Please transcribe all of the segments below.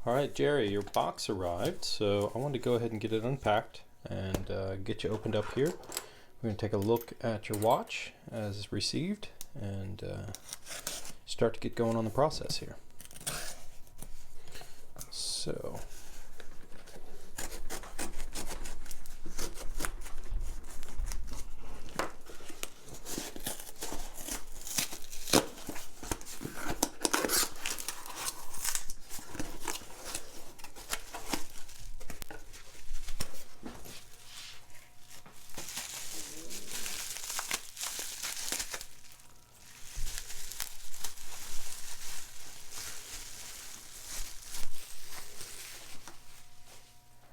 Alright, Jerry, your box arrived, so I wanted to go ahead and get it unpacked and get you opened up here. We're going to take a look at your watch as received and start to get going on the process here. So,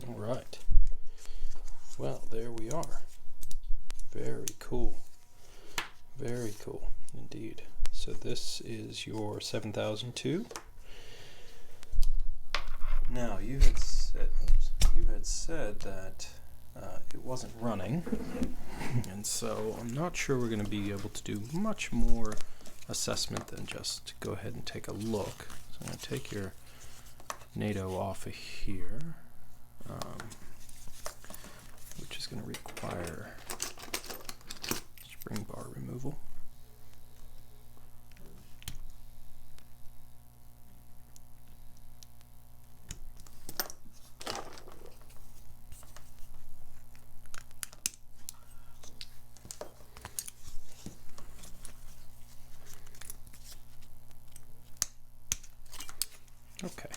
alright. Well, there we are. Very cool. Very cool indeed. So this is your 7002. Now you had said that it wasn't running, and so I'm not sure we're going to be able to do much more assessment than just go ahead and take a look. So I'm going to take your NATO off of here, which is going to require spring bar removal. Okay.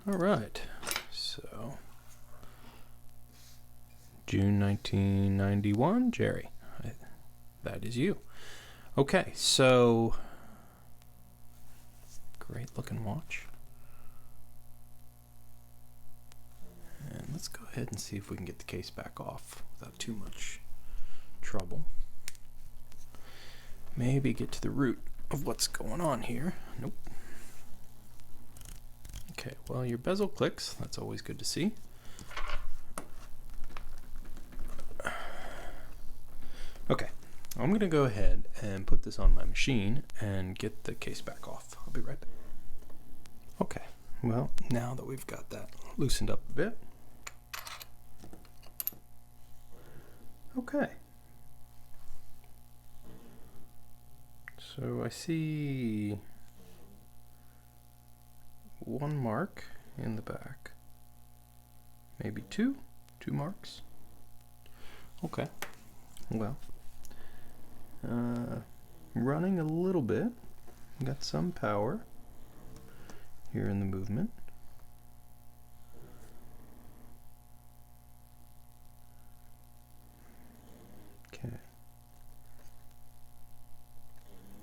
All right. So, June 1991, Jerry. That is you. Okay, so great looking watch. And let's go ahead and see if we can get the case back off without too much trouble. Maybe get to the root of what's going on here. Nope. Okay, well, your bezel clicks. That's always good to see. Okay, I'm going to go ahead and put this on my machine and get the case back off. I'll be right back. Okay, well, now that we've got that loosened up a bit. Okay. So I see one mark in the back, maybe two marks. Okay, well, running a little bit, got some power here in the movement. Okay.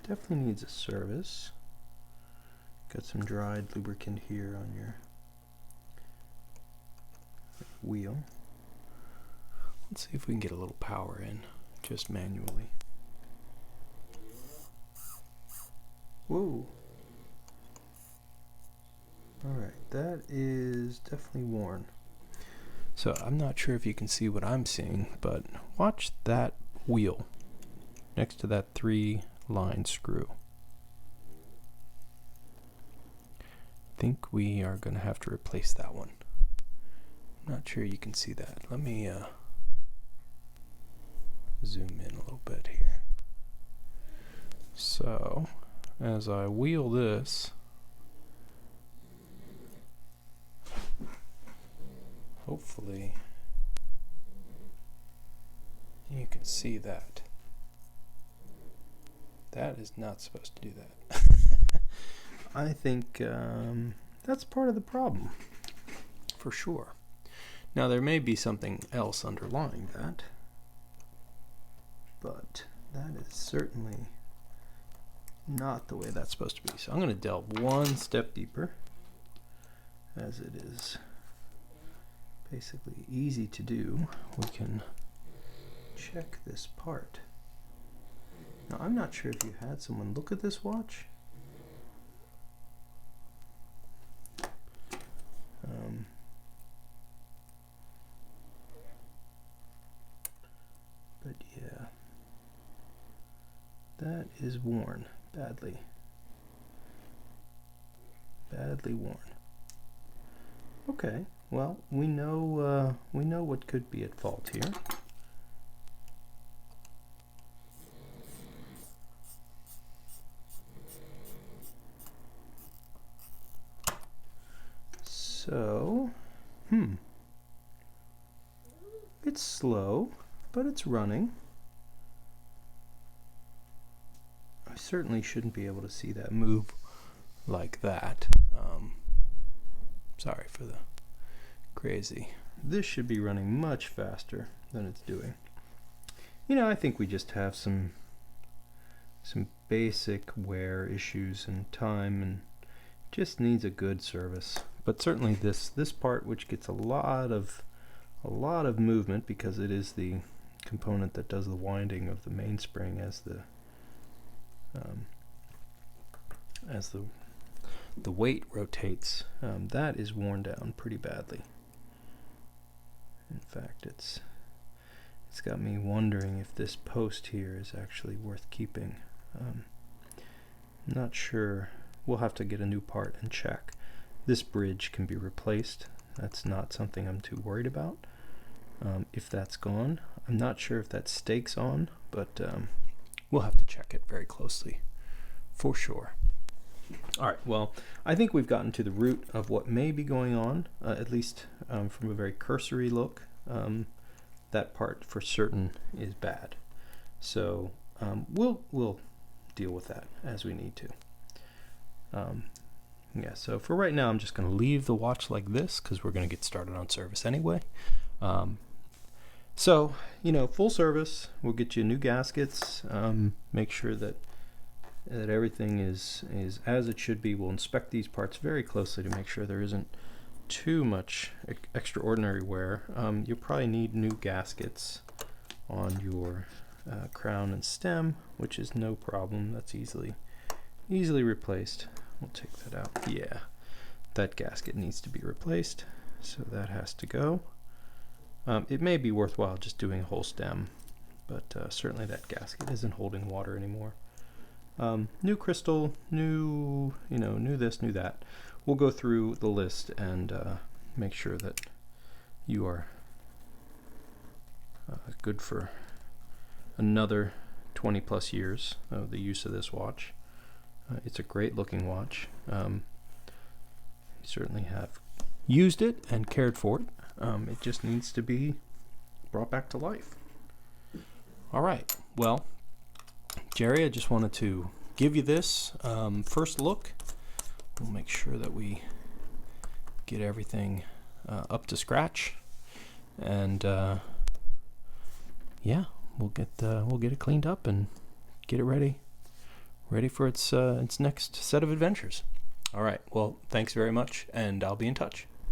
Definitely needs a service. Got some dried lubricant here on your wheel. Let's see if we can get a little power in, just manually. Whoa. Alright, that is definitely worn. So I'm not sure if you can see what I'm seeing, but watch that wheel next to that 3-line screw. I think we are going to have to replace that one. I'm not sure you can see that. Let me zoom in a little bit here. So, as I wheel this, hopefully you can see that. That is not supposed to do that. I think that's part of the problem, for sure. Now, there may be something else underlying that, but that is certainly not the way that's supposed to be. So I'm going to delve one step deeper, as it is basically easy to do. We can check this part. Now, I'm not sure if you had someone look at this watch. But yeah, that is worn badly. Badly worn. Okay, well, we know what could be at fault here. So, it's slow, but it's running. I certainly shouldn't be able to see that move like that. Sorry for the crazy. This should be running much faster than it's doing. You know, I think we just have some basic wear issues and time, and just needs a good service. But certainly this part, which gets a lot of movement because it is the component that does the winding of the mainspring as the weight rotates, that is worn down pretty badly. In fact, it's got me wondering if this post here is actually worth keeping. Not sure. We'll have to get a new part and check. This bridge can be replaced. That's not something I'm too worried about. If that's gone, I'm not sure if that stake's on, but we'll have to check it very closely for sure. All right, well, I think we've gotten to the root of what may be going on, at least from a very cursory look. That part for certain is bad. So we'll deal with that as we need to. Yeah, so for right now, I'm just going to leave the watch like this because we're going to get started on service anyway. So, you know, full service, we'll get you new gaskets, make sure that everything is as it should be. We'll inspect these parts very closely to make sure there isn't too much extraordinary wear. You'll probably need new gaskets on your crown and stem, which is no problem. That's easily replaced. We'll take that out. Yeah, that gasket needs to be replaced, so that has to go. It may be worthwhile just doing a whole stem, but certainly that gasket isn't holding water anymore. New crystal, new this, new that. We'll go through the list and make sure that you are good for another 20 plus years of the use of this watch. It's a great looking watch. You certainly have used it and cared for it. It just needs to be brought back to life. All right, well, Jerry, I just wanted to give you this first look. We'll make sure that we get everything up to scratch, and yeah, we'll get it cleaned up and get it ready for its next set of adventures. All right, well, thanks very much, and I'll be in touch.